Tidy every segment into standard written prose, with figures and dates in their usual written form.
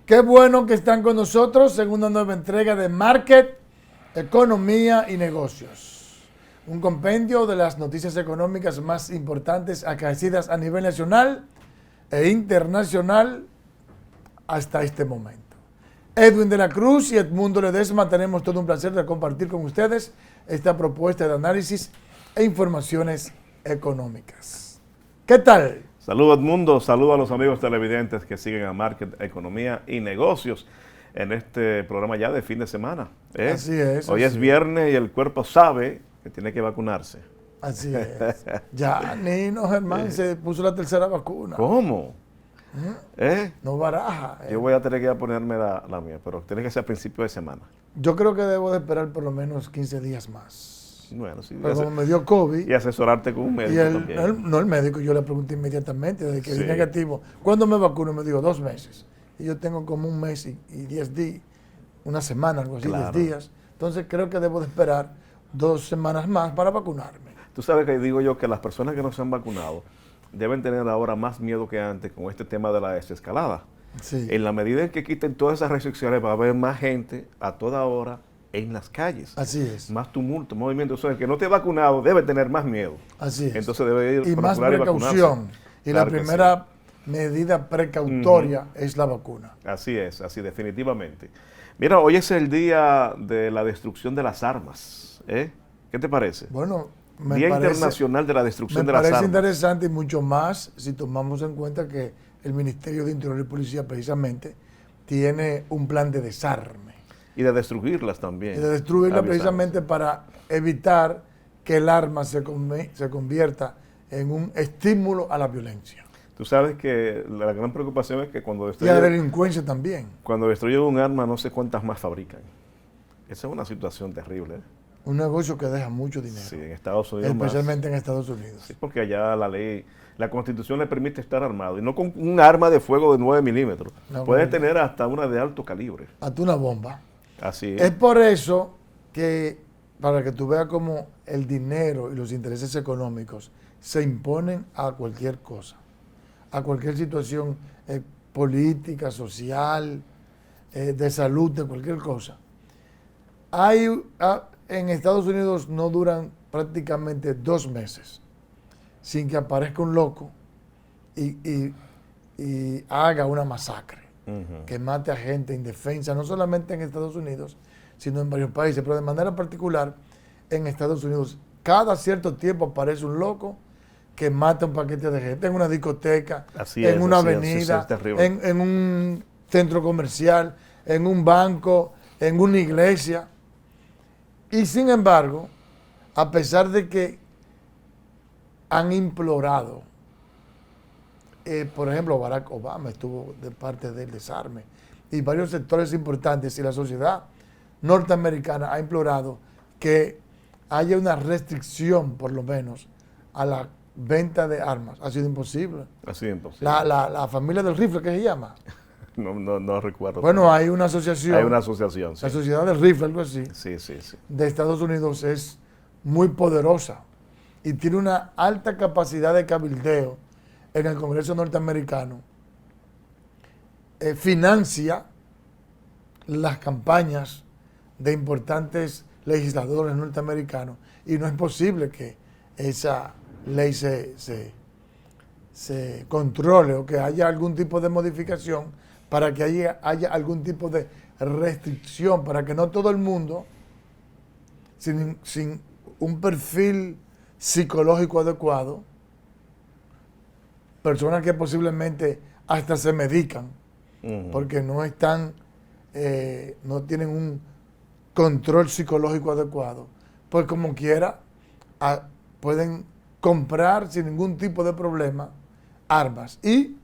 Qué bueno que están con nosotros. Segunda nueva entrega de Market, Economía y Negocios. Un compendio de las noticias económicas más importantes acaecidas a nivel nacional e internacional hasta este momento. Edwin de la Cruz y Edmundo Ledesma, tenemos todo un placer de compartir con ustedes esta propuesta de análisis e informaciones económicas. ¿Qué tal? Saludos Edmundo, saludos a los amigos televidentes que siguen a Market, Economía y Negocios en este programa ya de fin de semana. Así es. Hoy es viernes y el cuerpo sabe que tiene que vacunarse. Así es. Ya Nino Germán se puso la tercera vacuna. ¿Cómo? No baraja. Yo voy a tener que ir a ponerme la mía, pero tiene que ser a principio de semana. Yo creo que debo de esperar por lo menos 15 días más. Bueno, sí. Pero como me dio COVID. Y asesorarte con un médico también. No el médico, yo le pregunté inmediatamente, desde que Sí. di negativo. ¿Cuándo me vacuno? Me dijo 2 meses. Y yo tengo como un mes y 10 días, una semana, algo así, Claro. 10 días. Entonces creo que debo de esperar 2 semanas más para vacunarme. Tú sabes que digo yo que las personas que no se han vacunado deben tener ahora más miedo que antes con este tema de la desescalada. Sí. En la medida en que quiten todas esas restricciones va a haber más gente a toda hora en las calles. Así es. Más tumulto, movimiento. O sea, el que no esté vacunado debe tener más miedo. Así es. Entonces debe ir Y más procurar y vacunarse. precaución. Y Claro la que primera medida precautoria es la vacuna. Así es, así definitivamente. Mira, hoy es el día de la destrucción de las armas. ¿Qué te parece? Bueno, Día Internacional de la Destrucción de las Me Armas. parece interesante y mucho más si tomamos en cuenta que el Ministerio de Interior y Policía precisamente tiene un plan de desarme Y de destruirlas también. y de destruirla Avisamos. precisamente para evitar que el arma se convierta en un estímulo a la violencia. Tú sabes que la gran preocupación es que Y a la cuando delincuencia también. destruyen un arma no sé cuántas más fabrican. Esa es una situación terrible. Un negocio que deja mucho dinero, Sí, en Estados Unidos más. especialmente en Estados Unidos. Sí, porque allá la ley, la Constitución le permite estar armado y no con un arma de fuego de 9 milímetros. No, Puede no. tener hasta una de alto calibre. Hasta una bomba. Así Es es. por eso que, para que tú veas cómo el dinero y los intereses económicos se imponen a cualquier cosa, a cualquier situación política, social, de salud, de cualquier cosa. En Estados Unidos no duran prácticamente 2 meses sin que aparezca un loco y haga una masacre, Ujú. que mate a gente indefensa, no solamente en Estados Unidos, sino en varios países, pero de manera particular en Estados Unidos. Cada cierto tiempo aparece un loco que mata un paquete de gente en una discoteca, Así en es, una así es, avenida, es terrible. en un centro comercial, en un banco, en una iglesia. Y sin embargo, a pesar de que han implorado, por ejemplo, Barack Obama estuvo de parte del desarme y varios sectores importantes y la sociedad norteamericana ha implorado que haya una restricción, por lo menos, a la venta de armas. Ha sido imposible. Así es imposible. La familia del rifle, ¿qué se llama? No recuerdo. Bueno, hay una asociación, Hay una asociación. Sí, la Sociedad del Rifle, algo así, sí. de Estados Unidos es muy poderosa y tiene una alta capacidad de cabildeo en el Congreso norteamericano. Financia las campañas de importantes legisladores norteamericanos y no es posible que esa ley se controle o que haya algún tipo de modificación para que haya algún tipo de restricción, para que no todo el mundo, sin un perfil psicológico adecuado, personas que posiblemente hasta se medican, Ujú. porque no están, no tienen un control psicológico adecuado, pues como quiera, pueden comprar sin ningún tipo de problema armas y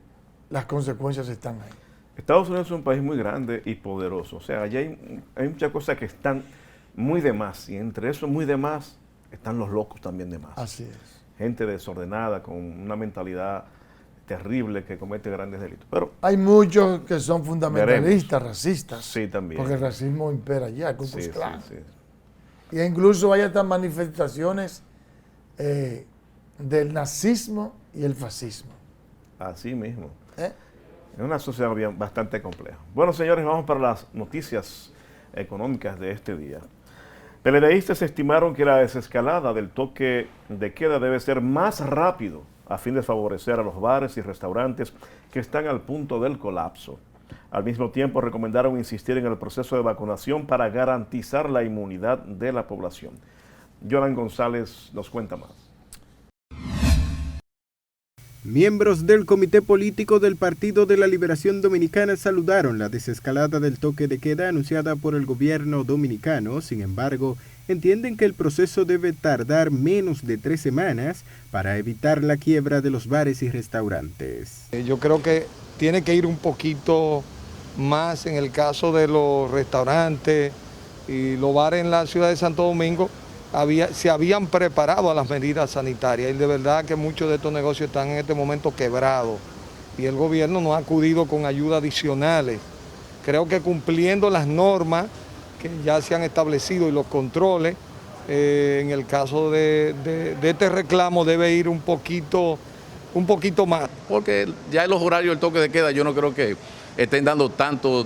las consecuencias están ahí. Estados Unidos es un país muy grande y poderoso. O sea, allá hay muchas cosas que están muy de más. Y entre eso muy de más están los locos también de más. Así es. Gente desordenada, con una mentalidad terrible que comete grandes delitos. Pero Hay muchos que son fundamentalistas, racistas. Sí, también. Porque el racismo impera allá, el Ku Klux sí. Klan. Y incluso hay estas manifestaciones del nazismo y el fascismo. Así mismo. ¿eh? Es una sociedad bastante compleja. Bueno, señores, vamos para las noticias económicas de este día. PLDistas estimaron que la desescalada del toque de queda debe ser más rápido a fin de favorecer a los bares y restaurantes que están al punto del colapso. Al mismo tiempo, recomendaron insistir en el proceso de vacunación para garantizar la inmunidad de la población. Jonan González nos cuenta más. Miembros del Comité Político del Partido de la Liberación Dominicana saludaron la desescalada del toque de queda anunciada por el gobierno dominicano. Sin embargo, entienden que el proceso debe tardar menos de 3 semanas para evitar la quiebra de los bares y restaurantes. Yo creo que tiene que ir un poquito más en el caso de los restaurantes y los bares en la ciudad de Santo Domingo. Se habían preparado a las medidas sanitarias y de verdad que muchos de estos negocios están en este momento quebrados y el gobierno no ha acudido con ayudas adicionales. Creo que cumpliendo las normas que ya se han establecido y los controles, en el caso de este reclamo debe ir un poquito más. Porque ya en los horarios del toque de queda yo no creo que estén dando tanto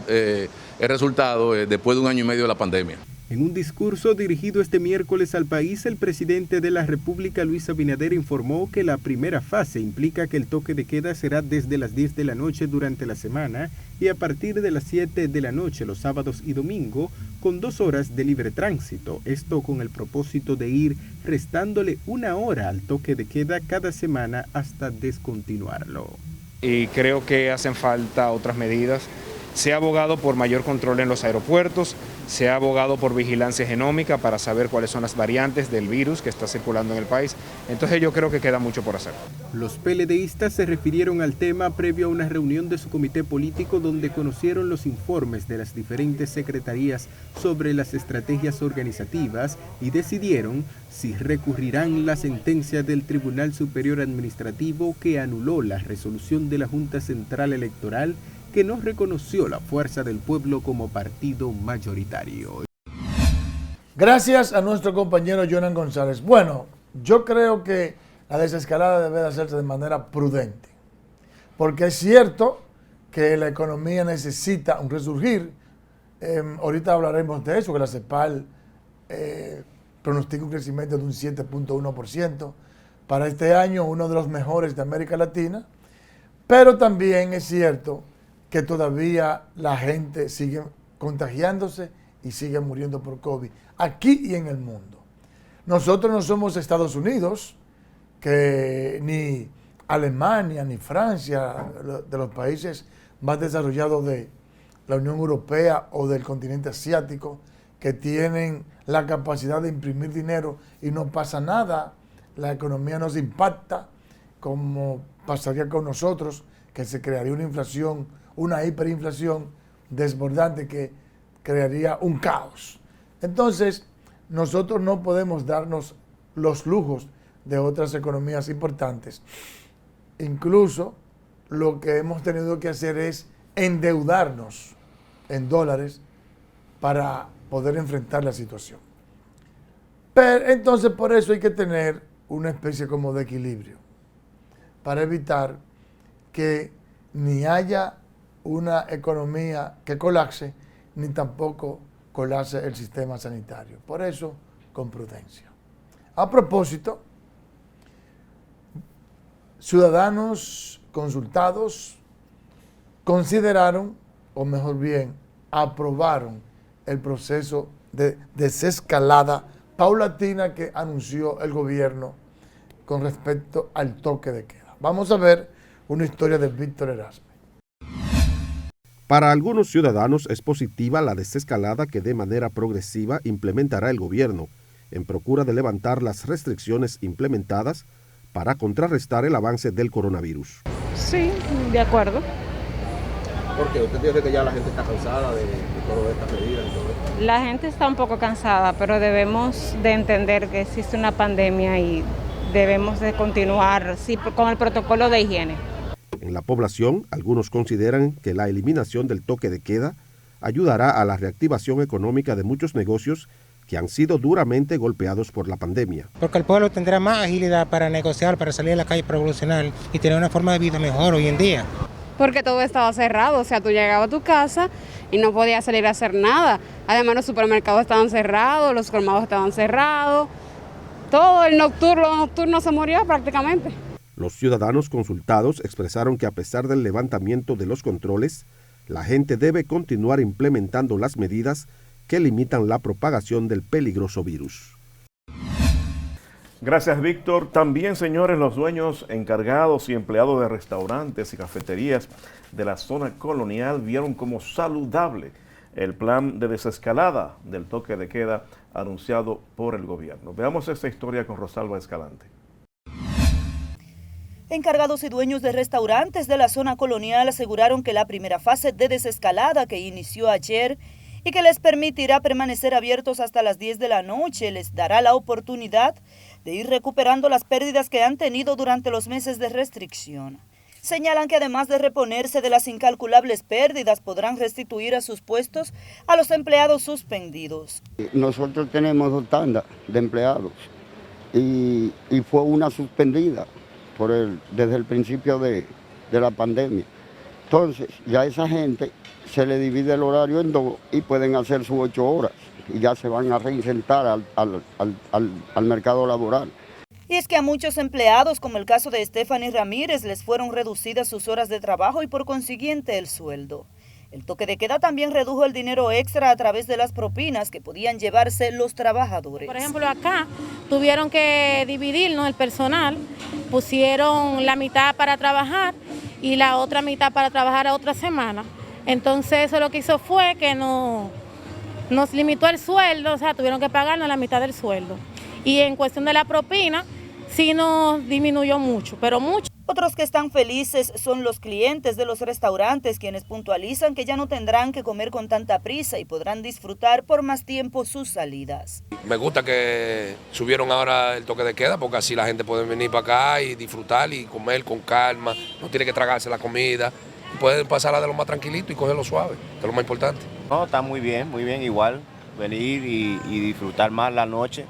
resultado después de 1 año y medio de la pandemia. En un discurso dirigido este miércoles al país, el presidente de la República, Luis Abinader, informó que la primera fase implica que el toque de queda será desde las 10 de la noche durante la semana y a partir de las 7 de la noche los sábados y domingo, con 2 horas de libre tránsito. Esto con el propósito de ir restándole 1 hora al toque de queda cada semana hasta descontinuarlo. Y creo que hacen falta otras medidas. Se ha abogado por mayor control en los aeropuertos, se ha abogado por vigilancia genómica para saber cuáles son las variantes del virus que está circulando en el país. Entonces yo creo que queda mucho por hacer. Los PLDistas se refirieron al tema previo a una reunión de su comité político donde conocieron los informes de las diferentes secretarías sobre las estrategias organizativas y decidieron si recurrirán la sentencia del Tribunal Superior Administrativo que anuló la resolución de la Junta Central Electoral que no reconoció la Fuerza del Pueblo como partido mayoritario. Gracias a nuestro compañero Jonan González. Bueno, yo creo que la desescalada debe de hacerse de manera prudente, porque es cierto que la economía necesita un resurgir. Ahorita hablaremos de eso, que la CEPAL pronostica un crecimiento de un 7.1% para este año, uno de los mejores de América Latina, pero también es cierto que todavía la gente sigue contagiándose y sigue muriendo por COVID, aquí y en el mundo. Nosotros no somos Estados Unidos, que ni Alemania, ni Francia, de los países más desarrollados de la Unión Europea o del continente asiático, que tienen la capacidad de imprimir dinero y no pasa nada, la economía nos impacta, como pasaría con nosotros, que se crearía una inflación, una hiperinflación desbordante que crearía un caos. Entonces, nosotros no podemos darnos los lujos de otras economías importantes. Incluso lo que hemos tenido que hacer es endeudarnos en dólares para poder enfrentar la situación. Pero entonces por eso hay que tener una especie como de equilibrio para evitar que ni haya una economía que colapse, ni tampoco colapse el sistema sanitario. Por eso, con prudencia. A propósito, ciudadanos consultados consideraron, o mejor bien, aprobaron el proceso de desescalada paulatina que anunció el gobierno con respecto al toque de queda. Vamos a ver una historia de Víctor Erasme. Para algunos ciudadanos es positiva la desescalada que de manera progresiva implementará el gobierno en procura de levantar las restricciones implementadas para contrarrestar el avance del coronavirus. Sí, de acuerdo. ¿Por qué? ¿Usted dice que ya la gente está cansada de todas estas medidas y todo esto? La gente está un poco cansada, pero debemos de entender que existe una pandemia y debemos de continuar con el protocolo de higiene. En la población, algunos consideran que la eliminación del toque de queda ayudará a la reactivación económica de muchos negocios que han sido duramente golpeados por la pandemia. Porque el pueblo tendrá más agilidad para negociar, para salir a la calle, para evolucionar y tener una forma de vida mejor hoy en día. porque todo estaba cerrado, o sea, tú llegabas a tu casa y no podías salir a hacer nada. Además los supermercados estaban cerrados, los colmados estaban cerrados, todo el nocturno se murió prácticamente. Los ciudadanos consultados expresaron que a pesar del levantamiento de los controles, la gente debe continuar implementando las medidas que limitan la propagación del peligroso virus. Gracias, Víctor. También, señores, los dueños, encargados y empleados de restaurantes y cafeterías de la zona colonial vieron como saludable el plan de desescalada del toque de queda anunciado por el gobierno. Veamos esta historia con Rosalba Escalante. Encargados y dueños de restaurantes de la zona colonial aseguraron que la primera fase de desescalada que inició ayer y que les permitirá permanecer abiertos hasta las 10 de la noche les dará la oportunidad de ir recuperando las pérdidas que han tenido durante los meses de restricción. Señalan que además de reponerse de las incalculables pérdidas, podrán restituir a sus puestos a los empleados suspendidos. Nosotros tenemos 2 tandas de empleados y fue una suspendida desde el principio de la pandemia. Entonces, ya esa gente se le divide el horario en 2 y pueden hacer sus 8 horas y ya se van a reinsertar al mercado laboral. Y es que a muchos empleados, como el caso de Stephanie Ramírez, les fueron reducidas sus horas de trabajo y por consiguiente el sueldo. El toque de queda también redujo el dinero extra a través de las propinas que podían llevarse los trabajadores. Por ejemplo, acá tuvieron que dividirnos el personal, pusieron la mitad para trabajar y la otra mitad para trabajar a otra semana. Entonces eso lo que hizo fue que nos limitó el sueldo, o sea, tuvieron que pagarnos la mitad del sueldo. Y en cuestión de la propina, sí nos disminuyó mucho, pero mucho. Otros que están felices son los clientes de los restaurantes, quienes puntualizan que ya no tendrán que comer con tanta prisa y podrán disfrutar por más tiempo sus salidas. Me gusta que subieron ahora el toque de queda porque así la gente puede venir para acá y disfrutar y comer con calma, no tiene que tragarse la comida, pueden pasarla de lo más tranquilito y cogerlo suave, que es lo más importante. No, está muy bien igual, venir y disfrutar más la noche,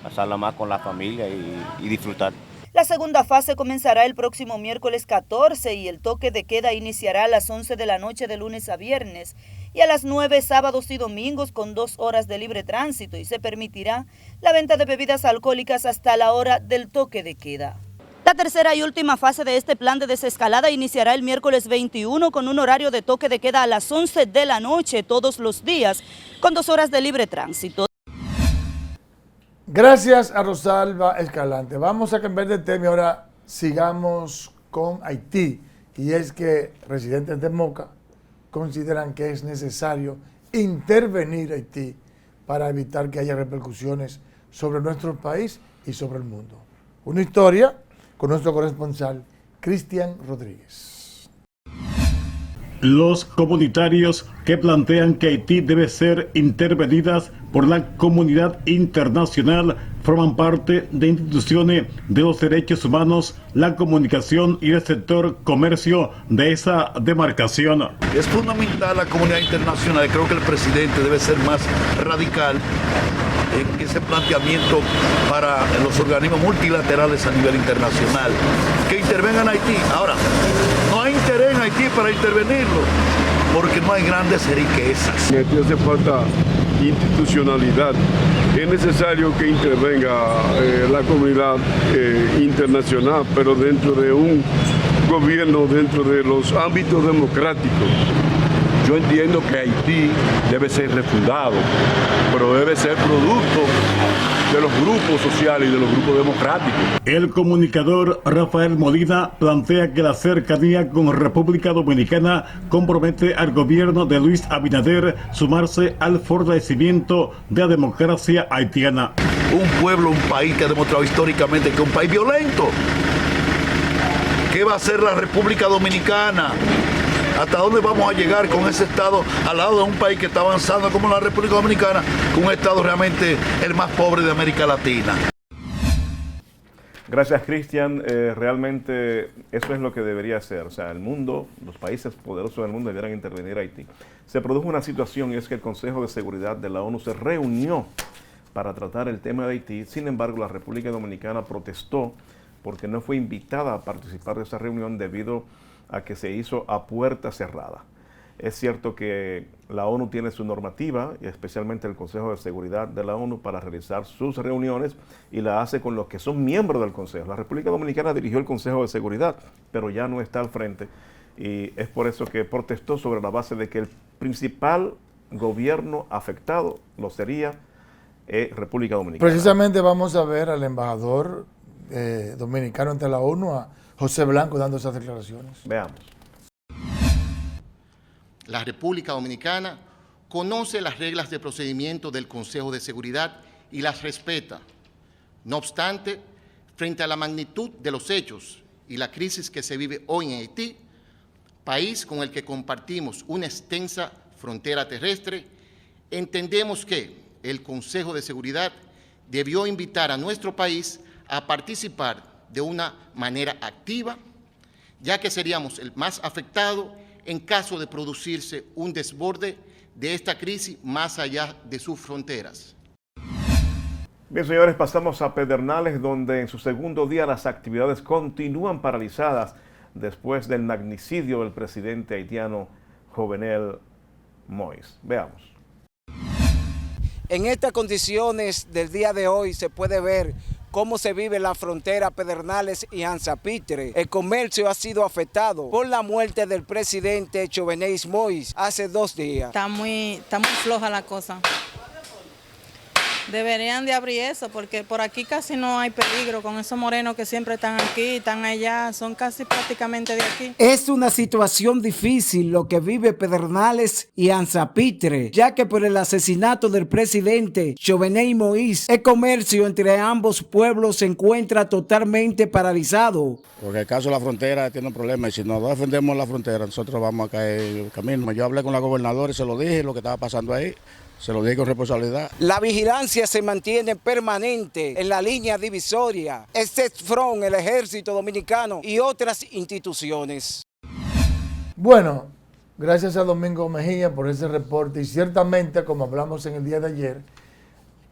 pasarla más con la familia y disfrutar. La segunda fase comenzará el próximo miércoles 14 y el toque de queda iniciará a las 11 de la noche de lunes a viernes y a las 9 sábados y domingos con 2 horas de libre tránsito y se permitirá la venta de bebidas alcohólicas hasta la hora del toque de queda. La tercera y última fase de este plan de desescalada iniciará el miércoles 21 con un horario de toque de queda a las 11 de la noche todos los días con 2 horas de libre tránsito. Gracias a Rosalba Escalante. Vamos a cambiar de tema y ahora sigamos con Haití. Y es que residentes de Moca consideran que es necesario intervenir Haití para evitar que haya repercusiones sobre nuestro país y sobre el mundo. Una historia con nuestro corresponsal Cristian Rodríguez. Los comunitarios que plantean que Haití debe ser intervenida por la comunidad internacional forman parte de instituciones de los derechos humanos, la comunicación y el sector comercio de esa demarcación. Es fundamental la comunidad internacional. Creo que el presidente debe ser más radical en ese planteamiento para los organismos multilaterales a nivel internacional, que intervengan a Haití. Ahora, no hay interés en Haití para intervenirlo, porque no hay grandes riquezas. En Haití hace falta institucionalidad. Es necesario que intervenga la comunidad internacional, pero dentro de un gobierno, dentro de los ámbitos democráticos. Yo entiendo que Haití debe ser refundado, pero debe ser producto de los grupos sociales y de los grupos democráticos. El comunicador Rafael Molina plantea que la cercanía con República Dominicana compromete al gobierno de Luis Abinader sumarse al fortalecimiento de la democracia haitiana. Un pueblo, un país que ha demostrado históricamente que es un país violento. ¿Qué va a hacer la República Dominicana? ¿Hasta dónde vamos a llegar con ese Estado al lado de un país que está avanzando como la República Dominicana, con un Estado realmente el más pobre de América Latina? Gracias, Cristian. Realmente eso es lo que debería hacer. O sea, el mundo, los países poderosos del mundo debieran intervenir a Haití. Se produjo una situación y es que el Consejo de Seguridad de la ONU se reunió para tratar el tema de Haití. Sin embargo, la República Dominicana protestó porque no fue invitada a participar de esa reunión debido a que se hizo a puerta cerrada. Es cierto que la ONU tiene su normativa, y especialmente el Consejo de Seguridad de la ONU, para realizar sus reuniones, y la hace con los que son miembros del Consejo. La República Dominicana dirigió el Consejo de Seguridad, pero ya no está al frente, y es por eso que protestó sobre la base de que el principal gobierno afectado lo sería República Dominicana. Precisamente vamos a ver al embajador dominicano ante la ONU, a José Blanco, dando esas declaraciones. Veamos. La República Dominicana conoce las reglas de procedimiento del Consejo de Seguridad y las respeta. No obstante, frente a la magnitud de los hechos y la crisis que se vive hoy en Haití, país con el que compartimos una extensa frontera terrestre, entendemos que el Consejo de Seguridad debió invitar a nuestro país a participar de una manera activa, ya que seríamos el más afectado en caso de producirse un desborde de esta crisis más allá de sus fronteras. Bien, señores, pasamos a Pedernales, donde en su segundo día las actividades continúan paralizadas después del magnicidio del presidente haitiano Jovenel Moïse. Veamos. En estas condiciones del día de hoy se puede ver cómo se vive en la frontera Pedernales y Anzapitre. El comercio ha sido afectado por la muerte del presidente Jovenel Moïse hace 2 días. Está muy floja la cosa. Deberían de abrir eso porque por aquí casi no hay peligro con esos morenos que siempre están aquí, están allá, son casi prácticamente de aquí. Es una situación difícil lo que vive Pedernales y Anzapitre, ya que por el asesinato del presidente Jovenel Moïse, el comercio entre ambos pueblos se encuentra totalmente paralizado. Porque el caso de la frontera tiene un problema y si no defendemos la frontera nosotros vamos a caer en el camino. Yo hablé con la gobernadora y se lo dije lo que estaba pasando ahí. Se lo digo con responsabilidad. La vigilancia se mantiene permanente en la línea divisoria, el CESFRON, el Ejército Dominicano y otras instituciones. Bueno, gracias a Domingo Mejía por ese reporte y ciertamente, como hablamos en el día de ayer,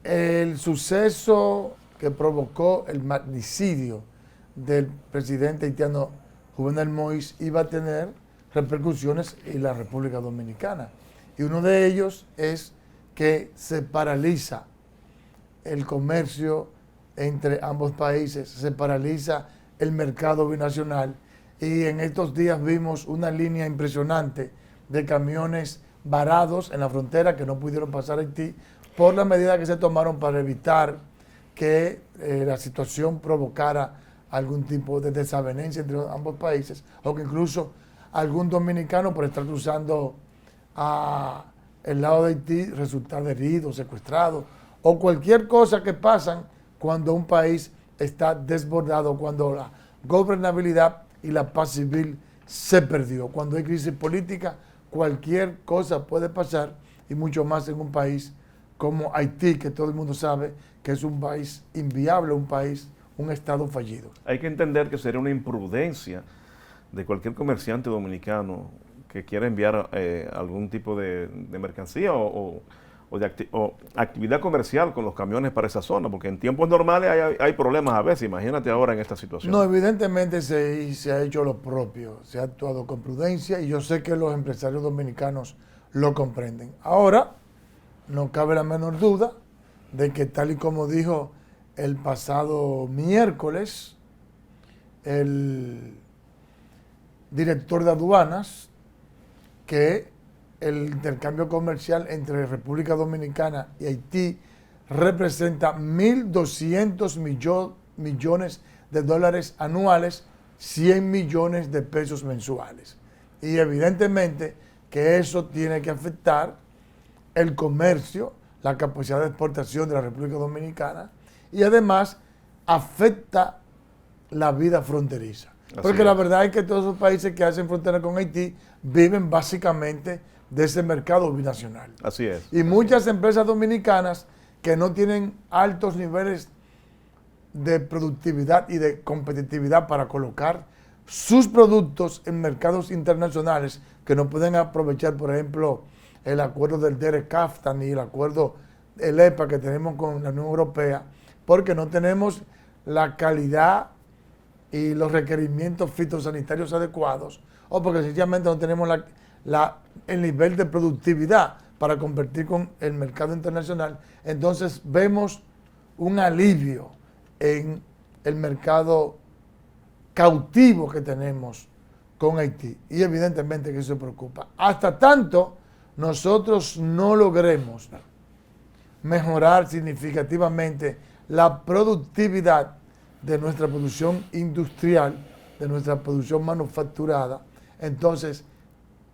el suceso que provocó el magnicidio del presidente haitiano Jovenel Moïse iba a tener repercusiones en la República Dominicana. Y uno de ellos es que se paraliza el comercio entre ambos países, se paraliza el mercado binacional y en estos días vimos una línea impresionante de camiones varados en la frontera que no pudieron pasar a Haití por las medidas que se tomaron para evitar que la situación provocara algún tipo de desavenencia entre ambos países o que incluso algún dominicano por estar cruzando a el lado de Haití resultar herido, secuestrado o cualquier cosa que pasan cuando un país está desbordado, cuando la gobernabilidad y la paz civil se perdió. Cuando hay crisis política, cualquier cosa puede pasar y mucho más en un país como Haití, que todo el mundo sabe que es un país inviable, un estado fallido. Hay que entender que sería una imprudencia de cualquier comerciante dominicano que quiera enviar algún tipo de mercancía o actividad comercial con los camiones para esa zona, porque en tiempos normales hay problemas a veces, imagínate ahora en esta situación. No, evidentemente se ha hecho lo propio, se ha actuado con prudencia y yo sé que los empresarios dominicanos lo comprenden. Ahora, no cabe la menor duda de que tal y como dijo el pasado miércoles el director de aduanas, que el intercambio comercial entre República Dominicana y Haití representa 1.200 millones de dólares anuales, 100 millones de pesos mensuales. Y evidentemente que eso tiene que afectar el comercio, la capacidad de exportación de la República Dominicana y además afecta la vida fronteriza. Porque la verdad es que todos los países que hacen frontera con Haití viven básicamente de ese mercado binacional. Así es. Y muchas empresas dominicanas que no tienen altos niveles de productividad y de competitividad para colocar sus productos en mercados internacionales, que no pueden aprovechar, por ejemplo, el acuerdo del DERE-CAFTA ni el acuerdo, el EPA que tenemos con la Unión Europea, porque no tenemos la calidad y los requerimientos fitosanitarios adecuados, o porque sencillamente no tenemos el nivel de productividad para competir con el mercado internacional, entonces vemos un alivio en el mercado cautivo que tenemos con Haití, y evidentemente que eso preocupa. Hasta tanto nosotros no logremos mejorar significativamente la productividad de nuestra producción industrial, de nuestra producción manufacturada, entonces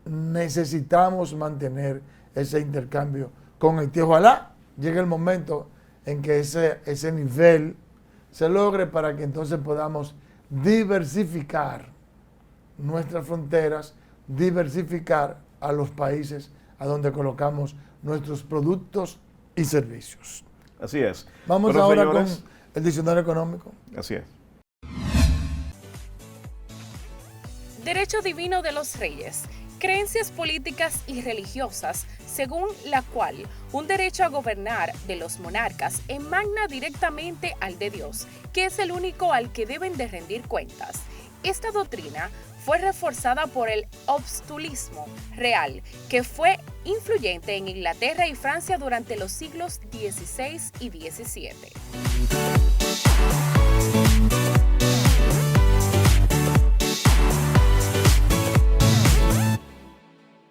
necesitamos mantener ese intercambio con Haití. Ojalá llegue el momento en que ese nivel se logre para que entonces podamos diversificar nuestras fronteras, diversificar a los países a donde colocamos nuestros productos y servicios. Así es. Vamos bueno, ahora señores, con el diccionario económico. Así es. Derecho divino de los reyes. Creencias políticas y religiosas, según la cual un derecho a gobernar de los monarcas emana directamente al de Dios, que es el único al que deben de rendir cuentas. Esta doctrina fue reforzada por el obstulismo real, que fue influyente en Inglaterra y Francia durante los siglos XVI y XVII.